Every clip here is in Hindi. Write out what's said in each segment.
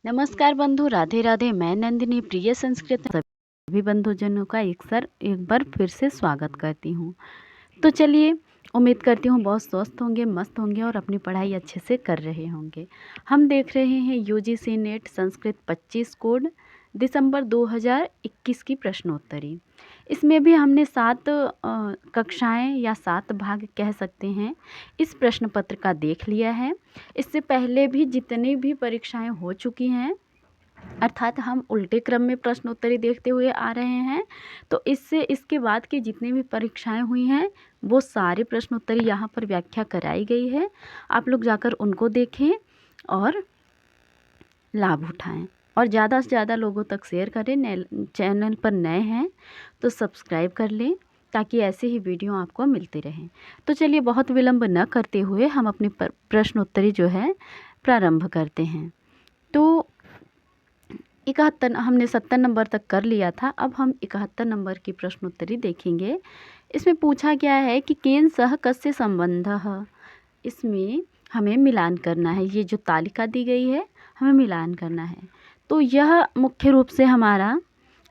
नमस्कार बंधु, राधे राधे। मैं नंदिनी प्रिय संस्कृत सभी बंधुजनों का एक बार फिर से स्वागत करती हूँ। तो चलिए, उम्मीद करती हूँ बहुत स्वस्थ होंगे, मस्त होंगे और अपनी पढ़ाई अच्छे से कर रहे होंगे। हम देख रहे हैं यूजीसी नेट संस्कृत 25 कोड दिसंबर 2021 की प्रश्नोत्तरी। इसमें भी हमने 7 कक्षाएं या 7 भाग कह सकते हैं इस प्रश्न पत्र का देख लिया है। इससे पहले भी जितनी भी परीक्षाएं हो चुकी हैं, अर्थात हम उल्टे क्रम में प्रश्नोत्तरी देखते हुए आ रहे हैं, तो इसके बाद की जितनी भी परीक्षाएं हुई हैं वो सारी प्रश्नोत्तरी यहाँ पर व्याख्या कराई गई है। आप लोग जाकर उनको देखें और लाभ उठाएं और ज़्यादा से ज़्यादा लोगों तक शेयर करें। चैनल पर नए हैं तो सब्सक्राइब कर लें ताकि ऐसे ही वीडियो आपको मिलते रहें। तो चलिए, बहुत विलंब न करते हुए हम अपनी प्रश्नोत्तरी जो है प्रारंभ करते हैं। तो 71 हमने 70 नंबर तक कर लिया था। अब हम 71 नंबर की प्रश्नोत्तरी देखेंगे। इसमें पूछा गया है कि केन सह कस्य संबंधः। इसमें हमें मिलान करना है। ये जो तालिका दी गई है हमें मिलान करना है। तो यह मुख्य रूप से हमारा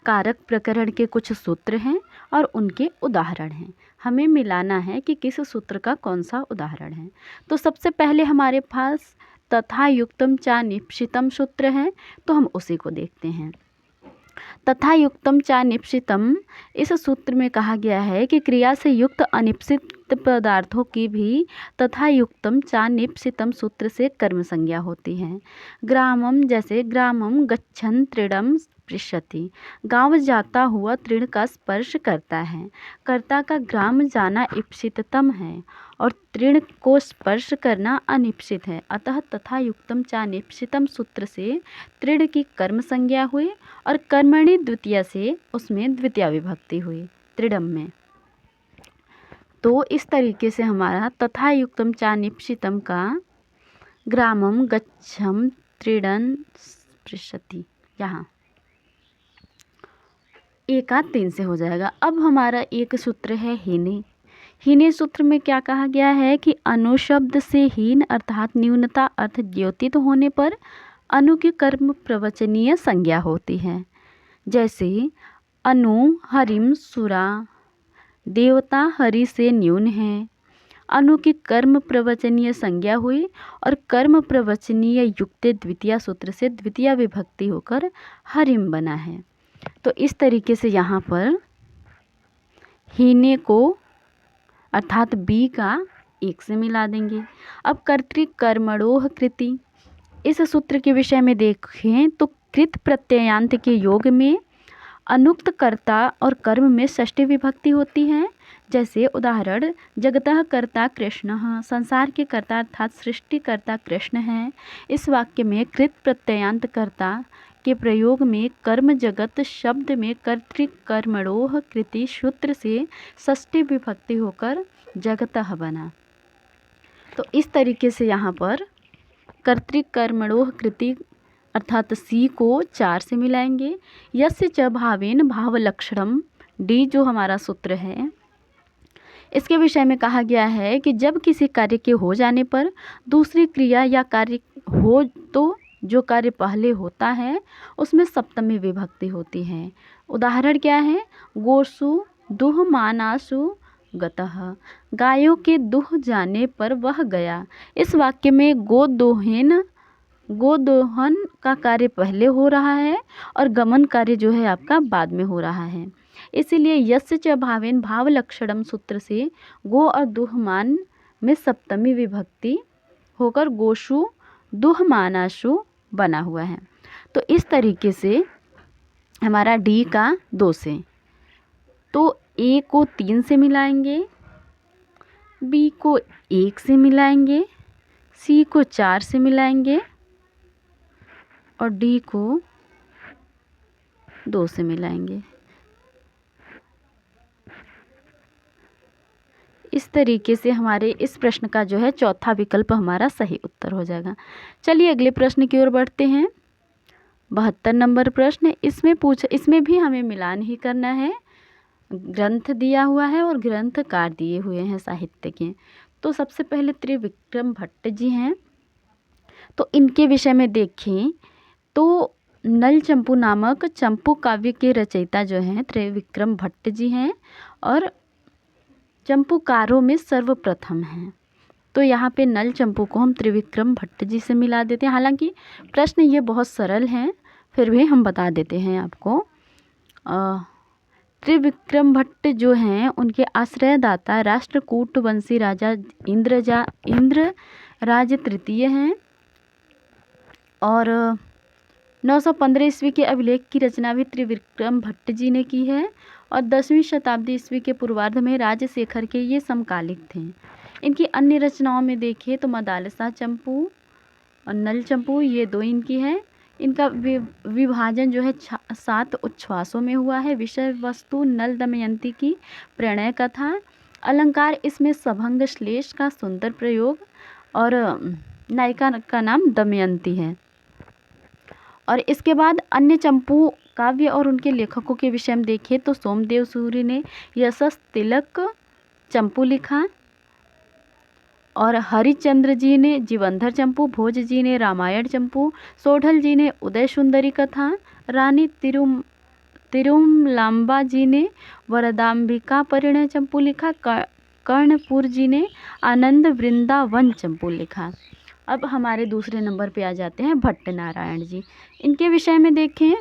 कारक प्रकरण के कुछ सूत्र हैं और उनके उदाहरण हैं। हमें मिलाना है कि किस सूत्र का कौन सा उदाहरण है। तो सबसे पहले हमारे पास तथा युक्तम चा निप्सितम सूत्र है, तो हम उसी को देखते हैं। तथा युक्तम चा निप्सितम, इस सूत्र में कहा गया है कि क्रिया से युक्त अनिप्सित पदार्थों की भी तथा युक्तम चा निप्सितम सूत्र से कर्म संज्ञा होती है। ग्रामम, जैसे ग्रामम गच्छन् तृणम स्पृशति, गांव जाता हुआ तृण का स्पर्श करता है। कर्ता का ग्राम जाना इप्सिततम है और तृण को स्पर्श करना अनिप्सित है। अतः तथा युक्तम चा निप्सितम सूत्र से तृण की कर्म संज्ञा हुई और कर्मणि द्वितीय से उसमें द्वितीय विभक्ति हुई त्रिडम में। तो इस तरीके से हमारा तथा युक्तम चा निप्सितम का ग्रामम गच्छम त्रिडन स्पृशति यहाँ 1-3 से हो जाएगा। अब हमारा एक सूत्र है हीने। हीने सूत्र में क्या कहा गया है कि अनुशब्द से हीन अर्थात न्यूनता अर्थ द्योतित होने पर अनु की कर्म प्रवचनीय संज्ञा होती है। जैसे अनु हरिम सुरा, देवता हरि से न्यून है। अनु की कर्म प्रवचनीय संज्ञा हुई और कर्म प्रवचनीय युक्त द्वितीय सूत्र से द्वितीय विभक्ति होकर हरिम बना है। तो इस तरीके से यहाँ पर हीने को अर्थात बी का 1 से मिला देंगे। अब कर्तृक कर्मणोह कृति, इस सूत्र के विषय में देखें तो कृत प्रत्ययांत के योग में अनुक्त कर्ता और कर्म में षष्ठी विभक्ति होती है। जैसे उदाहरण, जगतः कर्ता कृष्ण, संसार के कर्ता अर्थात सृष्टिकर्ता कृष्ण है। इस वाक्य में कृत प्रत्ययांत कर्ता के प्रयोग में कर्म जगत शब्द में कर्तृक कर्मणोह कृति सूत्र से षष्ठी विभक्ति होकर जगतः बना। तो इस तरीके से यहाँ पर कर्तृक कर्मणोह कृति अर्थात सी को 4 से मिलाएंगे। यस्य च भावेन भाव लक्षणम, डी जो हमारा सूत्र है, इसके विषय में कहा गया है कि जब किसी कार्य के हो जाने पर दूसरी क्रिया या कार्य हो तो जो कार्य पहले होता है उसमें सप्तमी विभक्ति होती है। उदाहरण क्या है? गोसु दुह मानासु गतः, गायों के दुह जाने पर वह गया। इस वाक्य में गोदोहन का कार्य पहले हो रहा है और गमन कार्य जो है आपका बाद में हो रहा है। इसीलिए यस्य च भावेन भाव लक्षणम सूत्र से गो और दुहमान में सप्तमी विभक्ति होकर गोशु दुहमानाशु बना हुआ है। तो इस तरीके से हमारा डी का 2 से, तो ए को 3 से मिलाएंगे, बी को 1 से मिलाएंगे, सी को 4 से मिलाएंगे और डी को 2 से मिलाएंगे। इस तरीके से हमारे इस प्रश्न का जो है चौथा विकल्प हमारा सही उत्तर हो जाएगा। चलिए अगले प्रश्न की ओर बढ़ते हैं। 72 नंबर प्रश्न, इसमें भी हमें मिलान ही करना है। ग्रंथ दिया हुआ है और ग्रंथकार दिए हुए हैं साहित्य के। तो सबसे पहले त्रिविक्रम भट्ट जी हैं, तो इनके विषय में देखें तो नल चंपू नामक चंपू काव्य के रचयिता जो हैं त्रिविक्रम भट्ट जी हैं और चंपूकारों में सर्वप्रथम हैं। तो यहाँ पे नल चंपू को हम त्रिविक्रम भट्ट जी से मिला देते हैं। हालांकि प्रश्न ये बहुत सरल हैं, फिर भी हम बता देते हैं आपको। त्रिविक्रम भट्ट जो हैं उनके आश्रयदाता राष्ट्रकूट वंशी राजा इंद्रराज तृतीय हैं और 915 ईस्वी के अभिलेख की रचना भी त्रिविक्रम भट्ट जी ने की है और 10वीं शताब्दी ईस्वी के पूर्वार्ध में राजशेखर के ये समकालिक थे। इनकी अन्य रचनाओं में देखिए तो मदालसा चंपू और नल चंपू, ये दो इनकी है। इनका विभाजन जो है 7 उच्छ्वासों में हुआ है। विषय वस्तु नल दमयंती की प्रणय कथा, अलंकार इसमें सभंग श्लेष का सुंदर प्रयोग और नायिका का नाम दमयंती है। और इसके बाद अन्य चंपू काव्य और उनके लेखकों के विषय में देखें तो सोमदेव सूरी ने यशस तिलक चंपू लिखा और हरिचंद्र जी ने जीवंधर चंपू, भोज जी ने रामायण चंपू, सोढल जी ने उदय सुंदरी कथा, रानी तिरुमलांबा जी ने वरदाम्बिका परिणय चंपू लिखा, कर्णपुर जी ने आनंद वृंदावन चंपू लिखा। अब हमारे दूसरे नंबर पे आ जाते हैं भट्ट नारायण जी। इनके विषय में देखें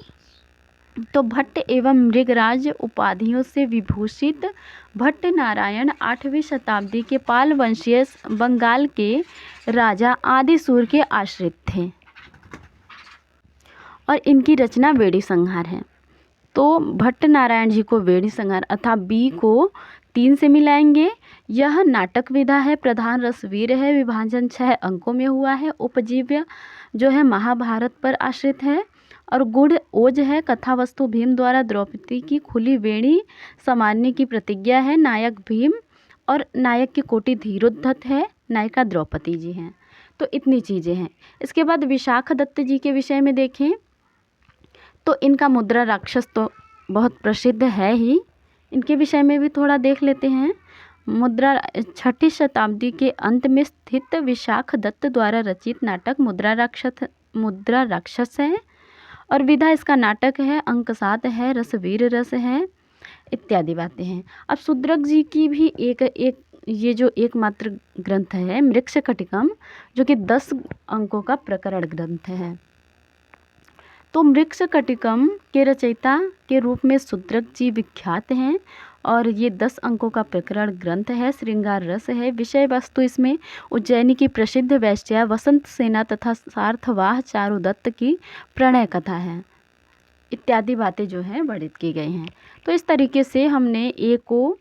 तो भट्ट एवं मृगराज उपाधियों से विभूषित भट्ट नारायण 8वीं शताब्दी के पाल वंशीय बंगाल के राजा आदिसूर के आश्रित थे और इनकी रचना वेणी संहार है। तो भट्ट नारायण जी को वेणी संहार अर्थात बी को 3 से मिलाएंगे। यह नाटक विधा है, प्रधान रसवीर है, विभाजन 6 अंकों में हुआ है, उपजीव्य जो है महाभारत पर आश्रित है और गुड़ ओज है। कथा वस्तु भीम द्वारा द्रौपदी की खुली वेणी समान्य की प्रतिज्ञा है। नायक भीम और नायक की कोटि धीरोद्धत है, नायिका द्रौपदी जी हैं। तो इतनी चीज़ें हैं। इसके बाद विशाख दत्त जी के विषय में देखें तो इनका मुद्रा राक्षस तो बहुत प्रसिद्ध है ही, इनके विषय में भी थोड़ा देख लेते हैं। मुद्रा 6ठी शताब्दी के अंत में स्थित विशाख दत्त द्वारा रचित नाटक मुद्रा राक्षस है और विधा इसका नाटक है, अंक 7 है, रसवीर रस है इत्यादि बातें हैं। अब शूद्रक जी की भी ये जो एकमात्र ग्रंथ है मृक्षकटिकम, जो कि 10 अंकों का प्रकरण ग्रंथ है। तो मृक्षकटिकम के रचयिता के रूप में शूद्रक जी विख्यात हैं और ये 10 अंकों का प्रकरण ग्रंथ है। श्रृंगार रस है। विषय वस्तु इसमें उज्जैनी की प्रसिद्ध वैश्या वसंत सेना तथा सार्थवाह चारुदत्त की प्रणय कथा है इत्यादि बातें जो हैं वर्णित की गई हैं। तो इस तरीके से हमने ए को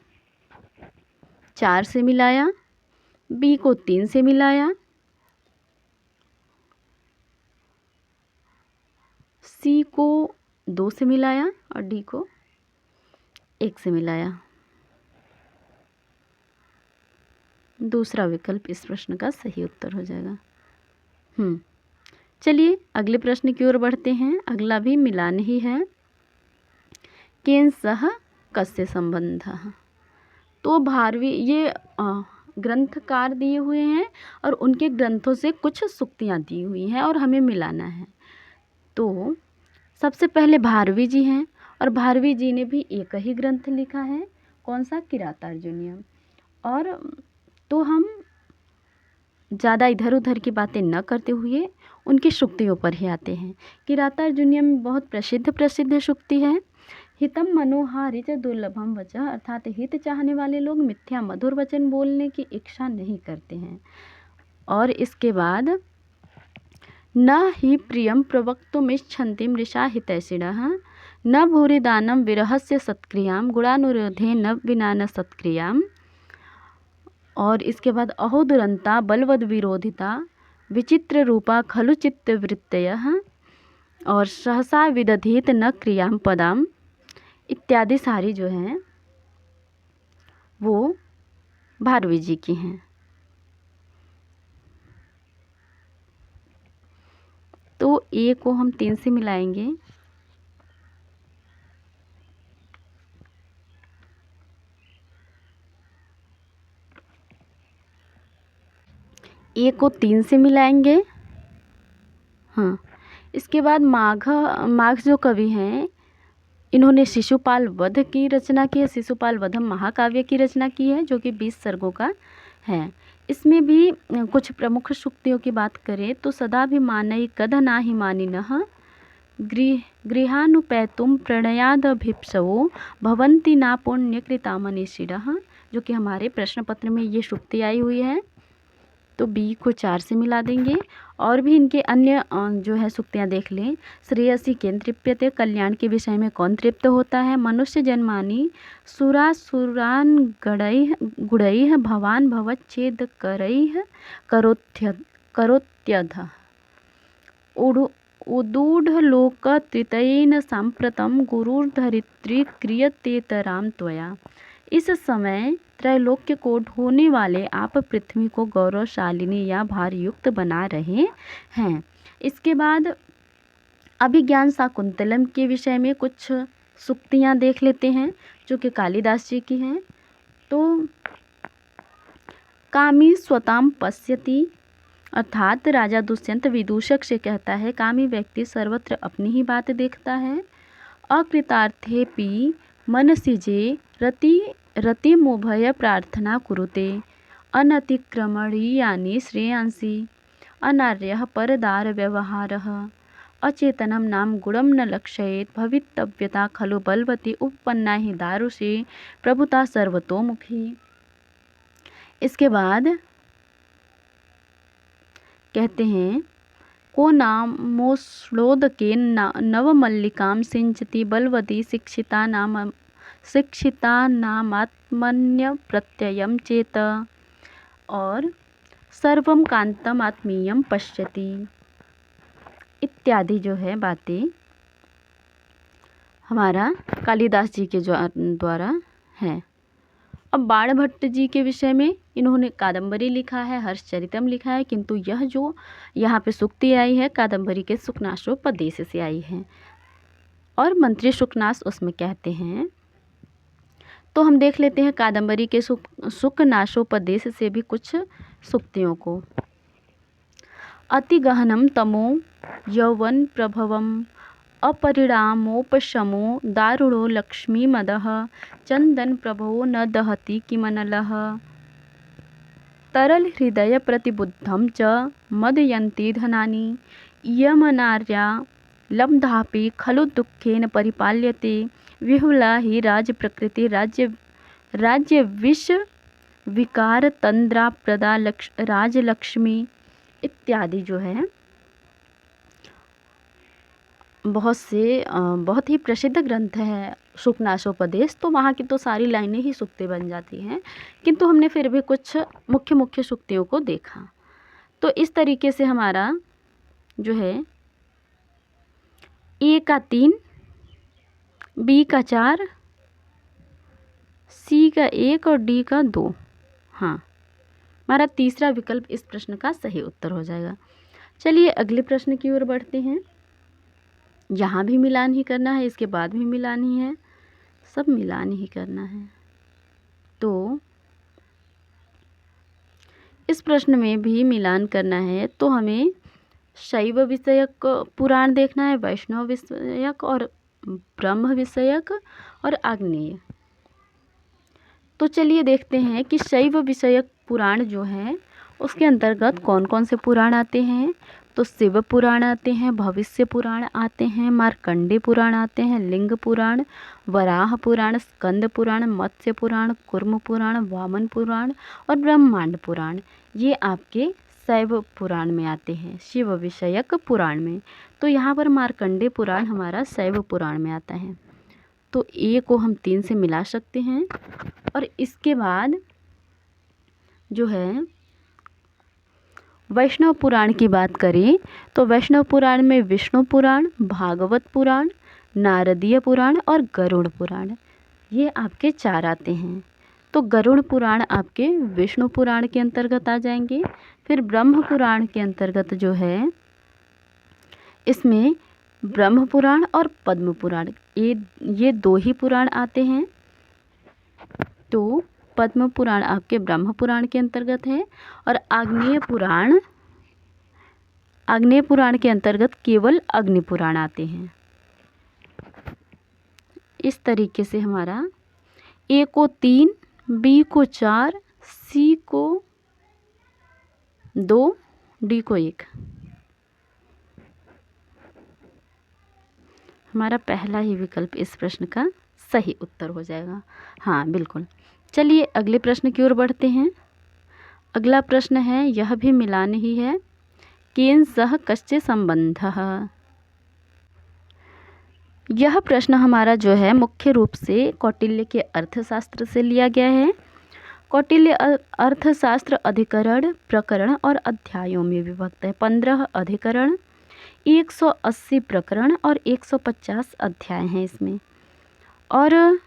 4 से मिलाया, बी को 3 से मिलाया, सी को 2 से मिलाया और डी को 1 से मिलाया। दूसरा विकल्प इस प्रश्न का सही उत्तर हो जाएगा। चलिए अगले प्रश्न की ओर बढ़ते हैं। अगला भी मिलान ही है। केन सह कस्य संबंधः। तो भारवी ये ग्रंथकार दिए हुए हैं और उनके ग्रंथों से कुछ सूक्तियाँ दी हुई हैं और हमें मिलाना है। तो सबसे पहले भारवी जी हैं और भारवी जी ने भी एक ही ग्रंथ लिखा है, कौन सा, किरातार्जुनीयम। और तो हम ज़्यादा इधर उधर की बातें न करते हुए उनकी सूक्तियों पर ही आते हैं। किरातार्जुनीयम बहुत प्रसिद्ध सूक्ति है। हितम मनोहारिच दुर्लभम वचः, अर्थात हित चाहने वाले लोग मिथ्या मधुर वचन बोलने की इच्छा नहीं करते हैं। और इसके बाद न हि प्रियम प्रवक्तुमिच्छन्ति मृषा हितैषिणः, न भूरि दानं विरहस्य सत्क्रियां, गुणानुरोधे न विना न सत्क्रियां। और इसके बाद अहो दुरंता बलवद विरोधिता विचित्र रूपा खलु चित्तवृत्तयः और सहसा विदधीत न क्रियां पदाम इत्यादि सारी जो हैं वो भारवी जी की हैं। तो ए को हम 3 से मिलाएंगे, ए को 3 से मिलाएंगे, हाँ इसके बाद माघ जो कवि हैं, इन्होंने शिशुपाल वध की रचना की है। शिशुपाल वधम महाकाव्य की रचना की है, जो कि 20 सर्गों का है। इसमें भी कुछ प्रमुख सूक्तियों की बात करें तो सदाभिमानै कदनाहि मानिनः गृहानुपैतुं प्रणयादभिप्सवो भवन्ति ना पुण्यकृता मनीषिणः, जो कि हमारे प्रश्न पत्र में ये सूक्ति आई हुई है। तो बी को 4 से मिला देंगे। और भी इनके अन्य जो है सूक्तियाँ देख लें। श्रेयसी केन तृप्यते, कल्याण के विषय में कौन तृप्त होता है। मनुष्य जन्मानि सुरासुरान गुणैः भवान भवच्छेद करैः करोत्यध उदूढलोकत्रितयेन साम्प्रतं गुरुर्धरित्री क्रियतेतरां त्वया। इस समय त्रैलोक्य को ढोने वाले आप पृथ्वी को गौरवशालिनी या भारयुक्त बना रहे हैं। इसके बाद अभिज्ञान शाकुंतलम के विषय में कुछ सूक्तियाँ देख लेते हैं, जो कि कालिदास जी की हैं। तो कामी स्वताम पश्यति, अर्थात राजा दुष्यंत विदूषक से कहता है, कामी व्यक्ति सर्वत्र अपनी ही बात देखता है। अकृतार्थेपि मनसिजे रतिमुभय प्रार्थना कुरुते, अनतिक्रमणीयानि श्रेयांसि अनार्यः परदार व्यवहारः, अचेतनं नाम गुणं न लक्षयेत्, भवितव्यता खलु बलवती उपपन्ना ही दारुषे प्रभुता सर्वतोमुखी। इसके बाद कहते हैं, को नामोश्लोदके नवमल्लिकां सिंचति बलवती शिक्षिता नामात्मन्यप्रत्ययं चेत, और सर्वं कांतम आत्मीयं पश्यति इत्यादि जो है बातें हमारा कालिदास जी के द्वारा है। अब बाणभट्ट जी के विषय में इन्होंने कादंबरी लिखा है, हर्षचरितम लिखा है, किंतु यह जो यहाँ पे सूक्ति आई है कादंबरी के शुकनाशोपदेश से आई है, और मंत्री शुकनाश उसमें कहते हैं। तो हम देख लेते हैं कादंबरी के शुकनाशोपदेश से भी कुछ सूक्तियों को। अति गहनम तमो यौवन प्रभवम अपरिणामोपशमो दारुणो लक्ष्मीमदः, चंदन प्रभो न दहति किमनलः, तरल हृदय प्रतिबुद्धं च मदयन्ति धनानि, यमनार्या लब्धापि खलु दुःखेन परिपाल्यते, विहुला ही राज प्रकृति राज्य विष विकार तंद्रा प्रदा राजलक्ष्मी इत्यादि जो है बहुत ही प्रसिद्ध ग्रंथ है शुकनाशोपदेश। तो वहाँ की तो सारी लाइनें ही सूक्ति बन जाती हैं, किंतु हमने फिर भी कुछ मुख्य सूक्तियों को देखा। तो इस तरीके से हमारा जो है ए का 3, बी का 4, सी का 1 और डी का 2, हाँ हमारा तीसरा विकल्प इस प्रश्न का सही उत्तर हो जाएगा। चलिए अगले प्रश्न की ओर बढ़ते हैं। यहाँ भी मिलान ही करना है, इसके बाद भी मिलान ही है, सब मिलान ही करना है। तो इस प्रश्न में भी मिलान करना है, तो हमें शैव विषयक पुराण देखना है, वैष्णव विषयक और ब्रह्म विषयक और आग्नेय। तो चलिए देखते हैं कि शैव विषयक पुराण जो है उसके अंतर्गत कौन कौन से पुराण आते हैं। तो शिव पुराण आते हैं, भविष्य पुराण आते हैं, मार्कंडेय पुराण आते हैं, लिंग पुराण, वराह पुराण, स्कंद पुराण, मत्स्य पुराण, कुर्म पुराण, वामन पुराण और ब्रह्मांड पुराण। ये आपके शैव पुराण में आते हैं, शिव विषयक पुराण में। तो यहाँ पर मार्कंडेय पुराण हमारा शैव पुराण में आता है। तो ए को हम 3 से मिला सकते हैं। और इसके बाद जो है वैष्णव पुराण की बात करें तो वैष्णव पुराण में विष्णु पुराण, भागवत पुराण, नारदीय पुराण और गरुड़ पुराण, ये आपके 4 आते हैं। तो गरुड़ पुराण आपके विष्णु पुराण के अंतर्गत आ जाएंगे। फिर ब्रह्म पुराण के अंतर्गत जो है इसमें ब्रह्म पुराण और पद्म पुराण ये 2 ही पुराण आते हैं। तो पद्म पुराण आपके ब्रह्म पुराण के अंतर्गत है और आग्नेय पुराण आग्नेय पुराण के अंतर्गत केवल अग्नि पुराण आते हैं। इस तरीके से हमारा ए को 3, बी को 4, सी को 2, डी को 1 हमारा पहला ही विकल्प इस प्रश्न का सही उत्तर हो जाएगा। हाँ बिल्कुल। चलिए अगले प्रश्न की ओर बढ़ते हैं। अगला प्रश्न है, यह भी मिलान ही है। केन सह कश्चे संबंधः। यह प्रश्न हमारा जो है मुख्य रूप से कौटिल्य के अर्थशास्त्र से लिया गया है। कौटिल्य अर्थशास्त्र अधिकरण, प्रकरण और अध्यायों में विभक्त है। 15 अधिकरण, 180 प्रकरण और 150 अध्याय हैं इसमें। और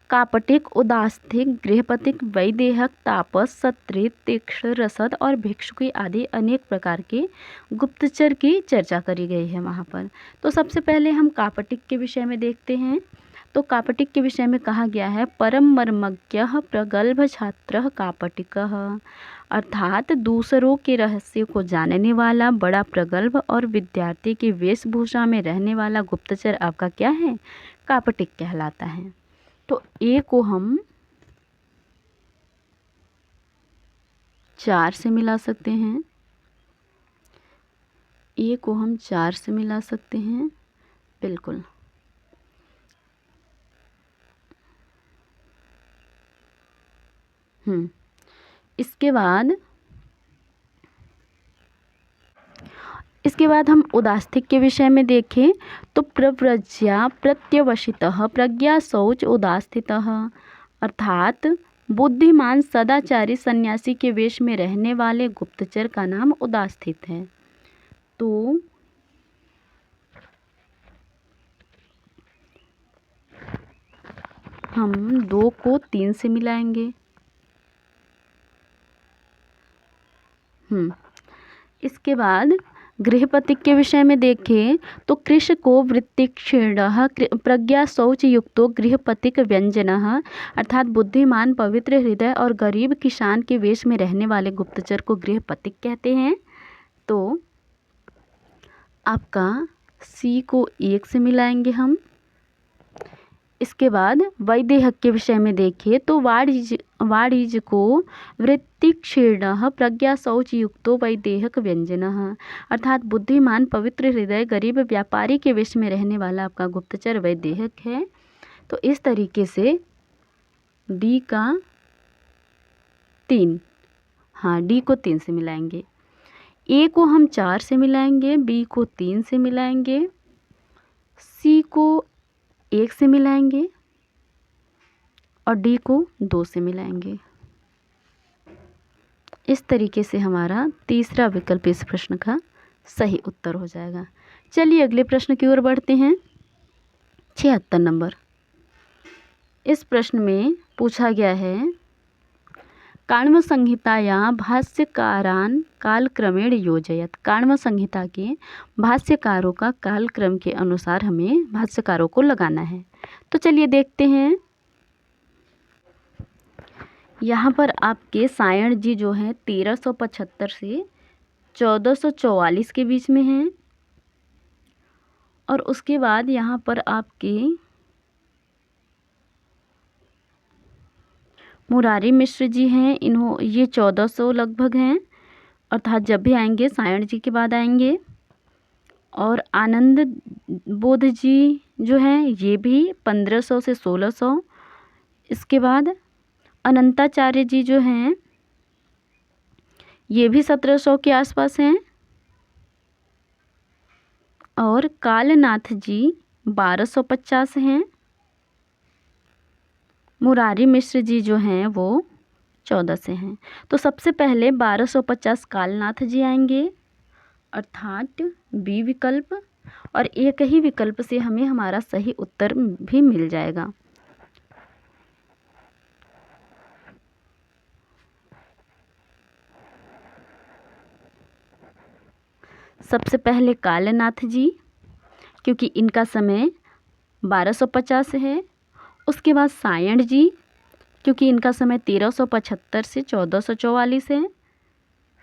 कापटिक, उदास्थिक, गृहपतिक, वैदेहक, तापस, सत्रित, तीक्ष्ण, रसद और भिक्षुकी आदि अनेक प्रकार के गुप्तचर की चर्चा करी गई है वहाँ पर। तो सबसे पहले हम कापटिक के विषय में देखते हैं। तो कापटिक के विषय में कहा गया है, परम मर्मज्ञः प्रगल्भ छात्रः कापटिकः, अर्थात दूसरों के रहस्य को जानने वाला, बड़ा प्रगल्भ और विद्यार्थी की वेशभूषा में रहने वाला गुप्तचर आपका क्या है, कापटिक कहलाता है। तो ए को हम 4 से मिला सकते हैं। ए को हम 4 से मिला सकते हैं, बिल्कुल। इसके बाद हम उदास्तिक के विषय में देखें तो प्रव्रज्या प्रत्यवसितः प्रज्ञा शौच उदास्थितः, अर्थात बुद्धिमान सदाचारी सन्यासी के वेश में रहने वाले गुप्तचर का नाम उदास्थित है। तो हम 2 को 3 से मिलाएंगे। इसके बाद गृहपतिक के विषय में देखें तो कृष को वृत्तिक्षीणः प्रज्ञा शौच युक्तो गृहपतिक व्यंजनः, अर्थात बुद्धिमान, पवित्र हृदय और गरीब किसान के वेश में रहने वाले गुप्तचर को गृहपतिक कहते हैं। तो आपका सी को 1 से मिलाएंगे हम। इसके बाद वैदेहक के विषय में देखिए तो वाणिज्य को वृत्तिक्षीणः प्रज्ञा शौच युक्तो वैदेहक व्यंजनः, अर्थात बुद्धिमान, पवित्र हृदय, गरीब व्यापारी के वेश में रहने वाला आपका गुप्तचर वैदेहक है। तो इस तरीके से डी का 3, डी को 3 से मिलाएंगे। ए को हम 4 से मिलाएंगे, बी को 3 से मिलाएंगे, सी को 1 से मिलाएंगे और डी को 2 से मिलाएंगे। इस तरीके से हमारा तीसरा विकल्प इस प्रश्न का सही उत्तर हो जाएगा। चलिए अगले प्रश्न की ओर बढ़ते हैं। 76 नंबर। इस प्रश्न में पूछा गया है, काण्व संहितायां भाष्यकारान् कालक्रमेण योजयत। काण्व संहिता के भाष्यकारों का कालक्रम के अनुसार हमें भाष्यकारों को लगाना है। तो चलिए देखते हैं। यहाँ पर आपके सायण जी जो हैं 1375 से 1444 के बीच में हैं। और उसके बाद यहाँ पर आपके मुरारी मिश्र जी हैं, ये 1400 लगभग हैं, अर्थात जब भी आएंगे सायण जी के बाद आएंगे। और आनंद बोध जी जो हैं ये भी 1500 से 1600। इसके बाद अनंताचार्य जी जो हैं ये भी 1700 के आसपास हैं। और कालनाथ जी 1250 हैं। मुरारी मिश्र जी जो हैं वो 14 से हैं। तो सबसे पहले 1250 कालनाथ जी आएंगे, अर्थात बी विकल्प। और एक ही विकल्प से हमें हमारा सही उत्तर भी मिल जाएगा। सबसे पहले कालनाथ जी, क्योंकि इनका समय 1250 है। उसके बाद सायण जी, क्योंकि इनका समय 1375 से 1444 है।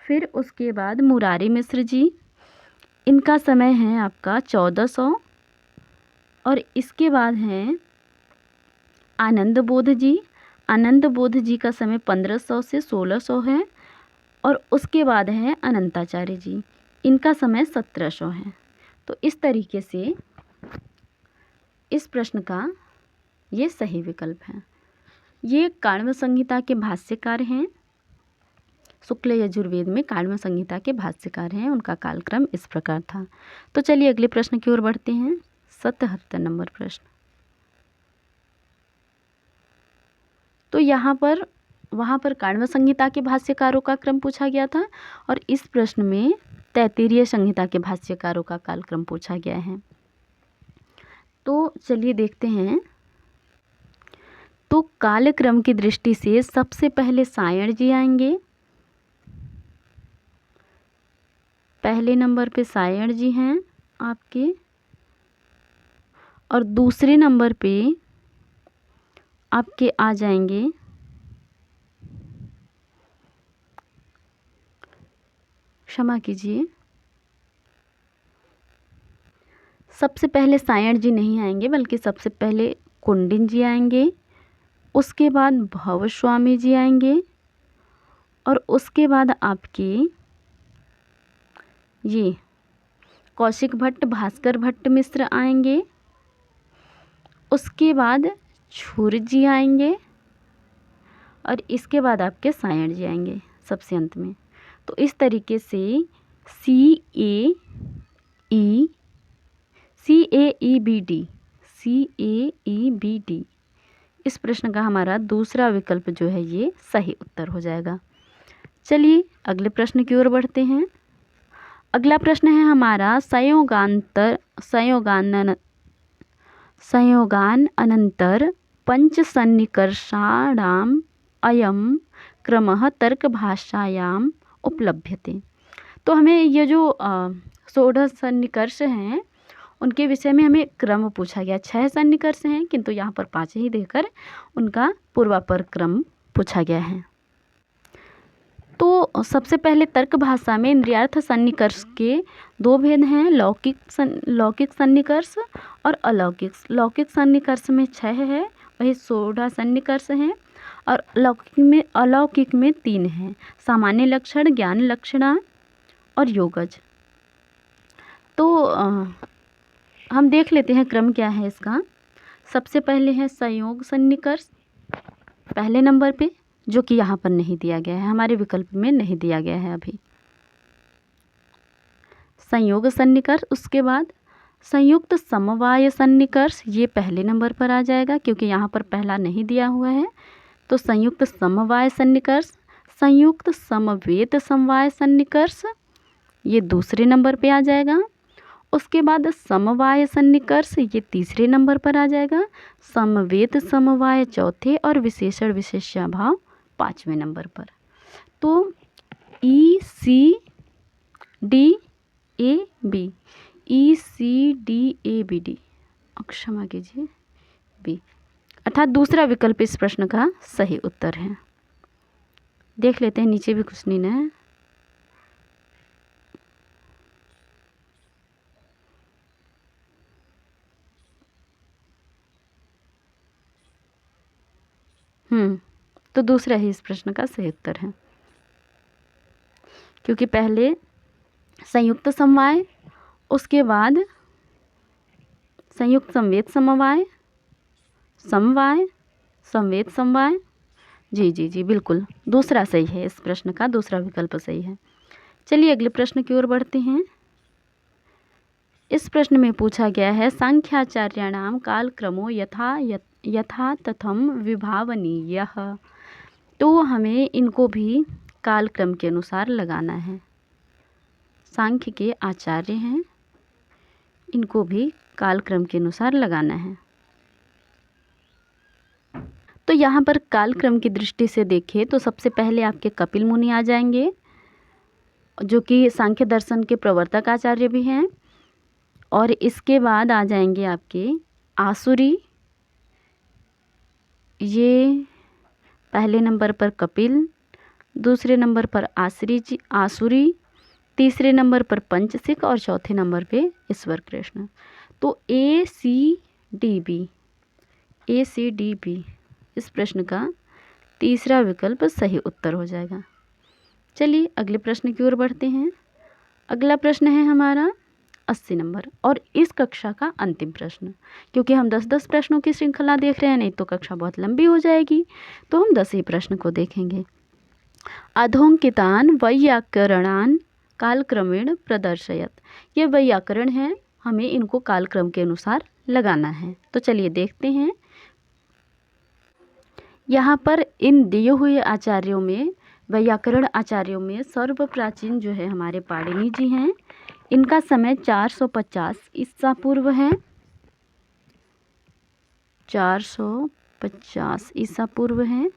फिर उसके बाद मुरारी मिश्र जी, इनका समय है आपका 1400। और इसके बाद हैं आनंद बोध जी। आनंद बोध जी का समय 1500 से 1600 है। और उसके बाद है अनंताचार्य जी, इनका समय 1700 है। तो इस तरीके से इस प्रश्न का ये सही विकल्प है। ये काण्व संहिता के भाष्यकार हैं। शुक्ल यजुर्वेद में काण्व संहिता के भाष्यकार हैं। उनका कालक्रम इस प्रकार था। तो चलिए अगले प्रश्न की ओर बढ़ते हैं। 77 नंबर प्रश्न। तो वहाँ पर काण्व संहिता के भाष्यकारों का क्रम पूछा गया था और इस प्रश्न में तैत्तिरीय संहिता के भाष्यकारों का कालक्रम पूछा गया है। तो चलिए देखते हैं। तो कालक्रम की दृष्टि से सबसे पहले सायण जी आएंगे। पहले नंबर पे सायण जी हैं आपके, और दूसरे नंबर पे आपके आ जाएंगे क्षमा कीजिए, सबसे पहले सायण जी नहीं आएंगे बल्कि सबसे पहले कुंडिन जी आएंगे। उसके बाद भवस्वामी जी आएंगे और उसके बाद आपके ये कौशिक भट्ट, भास्कर भट्ट मिश्र आएंगे। उसके बाद छूर जी आएंगे और इसके बाद आपके सायण जी आएंगे सबसे अंत में। तो इस तरीके से CAEBD इस प्रश्न का हमारा दूसरा विकल्प जो है ये सही उत्तर हो जाएगा। चलिए अगले प्रश्न की ओर बढ़ते हैं। अगला प्रश्न है हमारा संयोगान अनंतर पंच सन्निकर्षाणाम अयम क्रमः तर्क भाषायाम उपलभ्यते। तो हमें ये जो 16 सन्निकर्ष हैं उनके विषय में हमें क्रम पूछा गया। 6 सन्निकर्ष हैं किंतु यहाँ पर 5 ही देकर उनका पूर्वापर क्रम पूछा गया है। तो सबसे पहले तर्क भाषा में इंद्रियार्थ सन्निकर्ष के 2 भेद हैं, लौकिक सन्निकर्ष और अलौकिक। लौकिक सन्निकर्ष में 6 है, वही 16 सन्निकर्ष हैं। और अलौकिक में 3 हैं, सामान्य लक्षण, ज्ञान लक्षणा और योगज। तो हम देख लेते हैं क्रम क्या है इसका। सबसे पहले है संयोग सन्निकर्ष पहले नंबर पे, जो कि यहाँ पर नहीं दिया गया है, हमारे विकल्प में नहीं दिया गया है अभी। संयोग सन्निकर्ष, उसके बाद संयुक्त समवाय सन्निकर्ष, ये पहले नंबर पर आ जाएगा क्योंकि यहाँ पर पहला नहीं दिया हुआ है। तो संयुक्त समवाय सन्निकर्ष, संयुक्त समवेत समवाय सन्निकर्ष, ये दूसरे नंबर पे आ जाएगा। उसके बाद समवाय सन्निकर्ष, ये तीसरे नंबर पर आ जाएगा। समवेत समवाय चौथे और विशेषण विशेष्याभाव 5वें नंबर पर। तो ECDABD क्षमा कीजिए बी, अर्थात दूसरा विकल्प इस प्रश्न का सही उत्तर है। देख लेते हैं नीचे भी कुछ नहीं है। तो दूसरा ही इस प्रश्न का सही उत्तर है, क्योंकि पहले संयुक्त समवाय, उसके बाद संयुक्त समवेत समवाय, समवेत समवाय। जी बिल्कुल, दूसरा सही है, इस प्रश्न का दूसरा विकल्प सही है। चलिए अगले प्रश्न की ओर बढ़ते हैं। इस प्रश्न में पूछा गया है सांख्याचार्याणाम कालक्रमो यथा तथम विभावनीयः। तो हमें इनको भी कालक्रम के अनुसार लगाना है। सांख्य के आचार्य हैं, इनको भी कालक्रम के अनुसार लगाना है। तो यहाँ पर कालक्रम की दृष्टि से देखें तो सबसे पहले आपके कपिल मुनि आ जाएंगे, जो कि सांख्य दर्शन के प्रवर्तक आचार्य भी हैं। और इसके बाद आ जाएंगे आपके आसुरी, ये पहले नंबर पर कपिल, दूसरे नंबर पर आसुरी, तीसरे नंबर पर पंचसिख और चौथे नंबर पे ईश्वर कृष्ण। तो ACDB इस प्रश्न का तीसरा विकल्प सही उत्तर हो जाएगा। चलिए अगले प्रश्न की ओर बढ़ते हैं। अगला प्रश्न है हमारा 80 नंबर और इस कक्षा का अंतिम प्रश्न, क्योंकि हम 10-10 प्रश्नों की श्रृंखला देख रहे हैं, नहीं तो कक्षा बहुत लंबी हो जाएगी, तो हम 10 ही प्रश्न को देखेंगे। अधोंकितान वैयाकरणान कालक्रमेण प्रदर्शयत। ये वैयाकरण है, हमें इनको कालक्रम के अनुसार लगाना है। तो चलिए देखते हैं। यहाँ पर इन दिए हुए आचार्यों में, वैयाकरण आचार्यों में सर्वप्राचीन जो है हमारे पाणिनि जी हैं। इनका समय 450 ईसा पूर्व है, 450 ईसा पूर्व है।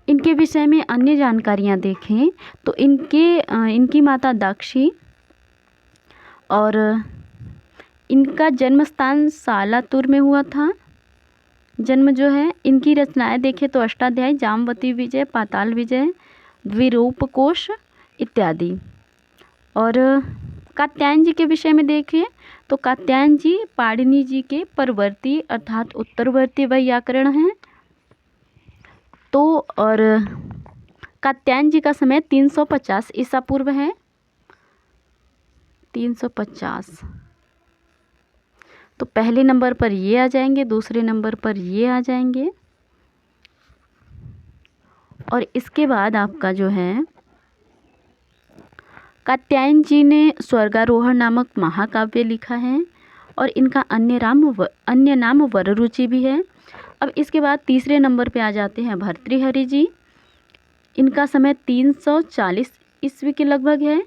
इनके विषय में अन्य जानकारियाँ देखें तो इनकी माता दाक्षी और इनका जन्म स्थान सालातुर में हुआ था। जन्म जो है, इनकी रचनाएं देखें तो अष्टाध्यायी, जामवती विजय, पाताल विजय, द्विरूपकोश इत्यादि। और कात्यायन जी के विषय में देखें तो कात्यायन जी पाणिनि जी के परवर्ती अर्थात उत्तरवर्ती वैयाकरण हैं। तो और कात्यायन जी का समय 350 ईसा पूर्व है, 350। तो पहले नंबर पर ये आ जाएंगे, दूसरे नंबर पर ये आ जाएंगे। और इसके बाद आपका जो है, कात्यायन जी ने स्वर्गारोहण नामक महाकाव्य लिखा है और इनका अन्य नाम वररुचि भी है। अब इसके बाद तीसरे नंबर पे आ जाते हैं भर्तृहरि जी। इनका समय 340 ईस्वी के लगभग है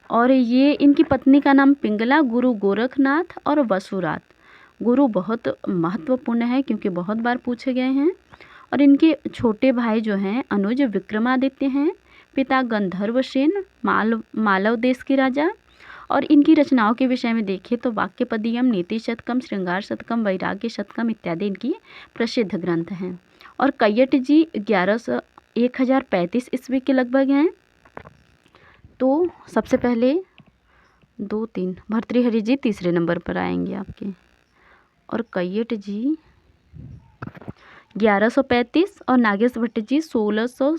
और ये इनकी पत्नी का नाम पिंगला, गुरु गोरखनाथ और वसुरात। गुरु बहुत महत्वपूर्ण है क्योंकि बहुत बार पूछे गए हैं। और इनके छोटे भाई जो हैं अनुज विक्रमादित्य हैं, पिता गंधर्वसेन मालव देश के राजा। और इनकी रचनाओं के विषय में देखें तो वाक्यपदीयम, नीति शतकम, श्रृंगार शतकम, वैराग्य शतकम इत्यादि इनकी प्रसिद्ध ग्रंथ हैं। और कैयट जी 1035 ईस्वी के लगभग हैं। तो सबसे पहले 2-3 भर्तृहरि जी तीसरे नंबर पर आएंगे आपके, और कैयट जी 1135 और नागेश भट्ट जी 1600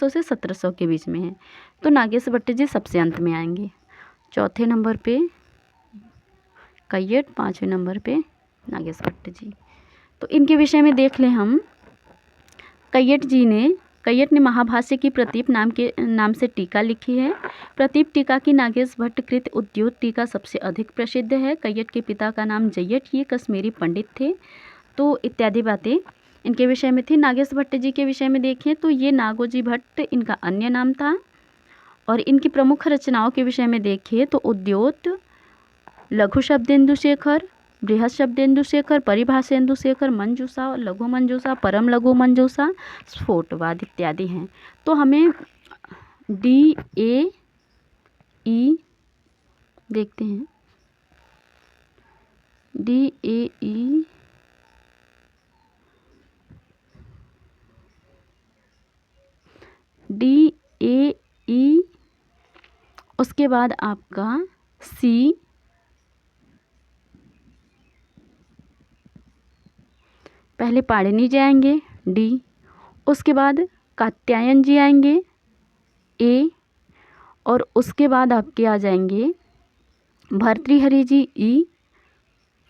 से 1700 के बीच में है। तो नागेश भट्ट जी सबसे अंत में आएंगे। चौथे नंबर पे कैयट, पाँचवें नंबर पे नागेश भट्ट जी। तो इनके विषय में देख लें हम। कैयट ने महाभाष्य की प्रतीप नाम से टीका लिखी है। प्रतीप टीका की नागेश भट्ट कृत उद्योत टीका सबसे अधिक प्रसिद्ध है। कैयट के पिता का नाम जयट, ये कश्मीरी पंडित थे। तो इत्यादि बातें इनके विषय में थी। नागेश भट्ट जी के विषय में देखें तो ये नागोजी भट्ट इनका अन्य नाम था। और इनकी प्रमुख रचनाओं के विषय में देखें तो उद्योत, लघु शब्देन्दु शेखर, बृहद शब्देन्दु शेखर, परिभाषेन्दु शेखर, मंजूषा, लघु मंजूषा, परम लघु मंजूषा, स्फोटवाद इत्यादि हैं। तो हमें DAE देखते हैं। DAE उसके बाद आपका C, पहले पाणिनि जी आएंगे D, उसके बाद कात्यायन जी आएंगे A, और उसके बाद आपके आ जाएंगे भर्तृहरि जी E,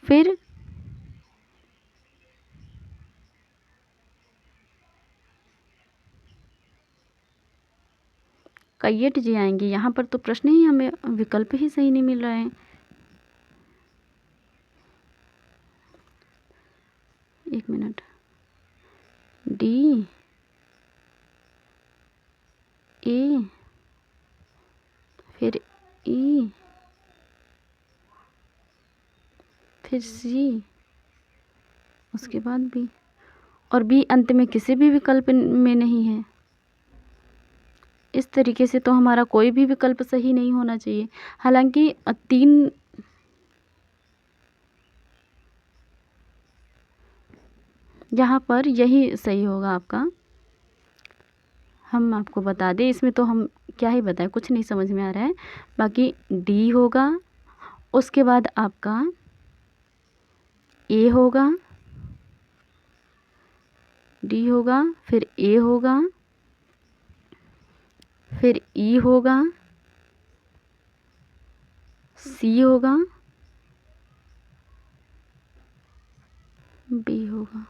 फिर कैयट जी आएंगे। यहाँ पर तो प्रश्न ही, हमें विकल्प ही सही नहीं मिल रहे हैं। एक मिनट। D, A, फिर E, फिर C, उसके बाद B, और B अंत में किसी भी विकल्प में नहीं है। इस तरीके से तो हमारा कोई भी विकल्प सही नहीं होना चाहिए। हालांकि 3 यहाँ पर यही सही होगा आपका। हम आपको बता दें, इसमें तो हम क्या ही बताएं, कुछ नहीं समझ में आ रहा है। बाकी डी होगा, उसके बाद आपका ए होगा, डी होगा, फिर ए होगा, फिर ई होगा, सी होगा, बी होगा।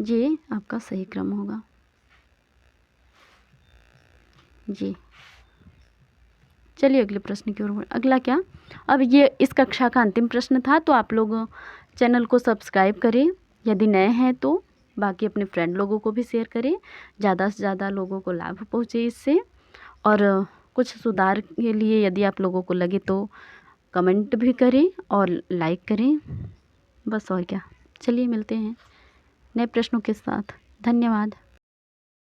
ये आपका सही क्रम होगा जी। चलिए अगले प्रश्न की ओर। अगला क्या, अब ये इस कक्षा का अंतिम प्रश्न था, तो आप लोग चैनल को सब्सक्राइब करें यदि नए हैं तो, बाकी अपने फ्रेंड लोगों को भी शेयर करें, ज़्यादा से ज़्यादा लोगों को लाभ पहुँचे इससे। और कुछ सुधार के लिए यदि आप लोगों को लगे तो कमेंट भी करें और लाइक करें, बस और क्या। चलिए मिलते हैं नए प्रश्नों के साथ। धन्यवाद।